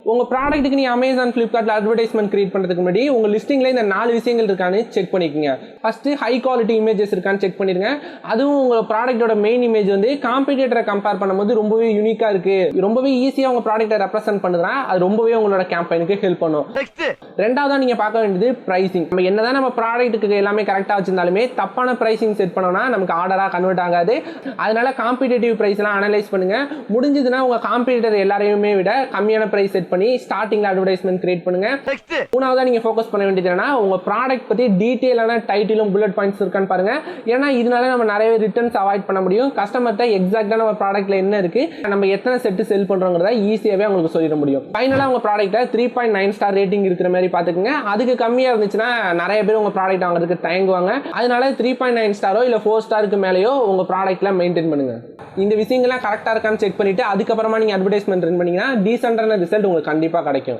உங்க ப்ராடக்ட்டுக்கு நீ Amazon ஃபிளிப்கார்ட்ல advertisement create பண்றதுக்கு முன்னாடி உங்க லிஸ்டிங்ல இந்த 4 விஷயங்கள் இருக்கான்னு செக் பண்ணிக்கோங்க. ஃபர்ஸ்ட் ஹை குவாலிட்டி இமேஜஸ் இருக்கான்னு செக் பண்ணிருங்க. அதுவும் உங்க ப்ராடக்ட்டோட மெயின் இமேஜ் வந்து காம்படிட்டரை கம்பேர் பண்ணும்போது ரொம்பவே யூனிக்கா இருக்கு, ரொம்பவே ஈஸியா உங்க ப்ராடக்ட்டை ரெப்ரசென்ட் பண்ணுதுன்னா அது ரொம்பவே உங்களோட கேம்பெயினுக்கு ஹெல்ப் பண்ணும். ரெண்டாவதா நீங்க பார்க்க வேண்டியது பிரைசிங். நம்ம என்னதான் நம்ம ப்ராடக்ட்டுக்கு எல்லாமே கரெக்டா வச்சிருந்தாலுமே தப்பான பிரைசிங் செட் பண்ணோம்னா நமக்கு ஆர்டரா கன்வெர்ட் ஆகாது. அதனால காம்படிட்டிவ் பிரைஸ் எல்லாம் அனலைஸ் பண்ணுங்க. முடிஞ்சதுன்னா உங்க காம்படிட்டர் எல்லாரையுமே விட கம்மியான பிரைஸ் செட் பண்ணி ஸ்டார்டிங்ல அட்வர்டைஸ்மெண்ட் கிரியேட் பண்ணுங்க. மூணாவதா நீங்க ஃபோக்கஸ் பண்ண வேண்டியது என்னன்னா உங்க ப்ராடக்ட் பத்தி டீடைலான டைட்டிலும் புல்லட் பாயிண்ட்ஸ் இருக்கான்னு பாருங்க. ஏன்னா இதனால நம்ம நிறைய ரிட்டர்ன்ஸ் அவாய்ட் பண்ண முடியும். கஸ்டமர்ட்ட எக்ஸாக்ட்டா நம்ம ப்ராடக்ட்ல என்ன இருக்கு, நம்ம எத்தனை செட் செல் பண்றோங்கிறத ஈஸியாவே உங்களுக்கு சொல்லிட முடியும். ஃபைனலா உங்க ப்ராடக்ட்டை 3.9 ஸ்டார் ரேட்டிங் இருக்கிற மாதிரி பாத்துக்கோங்க. அதுக்கு கம்மியா இருந்துச்சுன்னா நிறைய பேர் உங்க ப்ராடக்ட் வாங்குறதுக்கு தயங்குவாங்க. அதனால 3.9 ஸ்டாரோ இல்ல 4 ஸ்டாருக்கு மேலேயோ உங்க ப்ராடக்ட்ல மெயின்டைன் பண்ணுங்க. இந்த விஷயங்கள்லாம் கரெக்டா இருக்கான்னு செக் பண்ணிட்டு அதுக்கப்புறமா நீங்க அட்வர்டைஸ்மெண்ட் ரன் பண்ணீங்கன்னா டீசென்டான ரிசல்ட் உங்களுக்கு கண்டிப்பா கிடைக்கும்.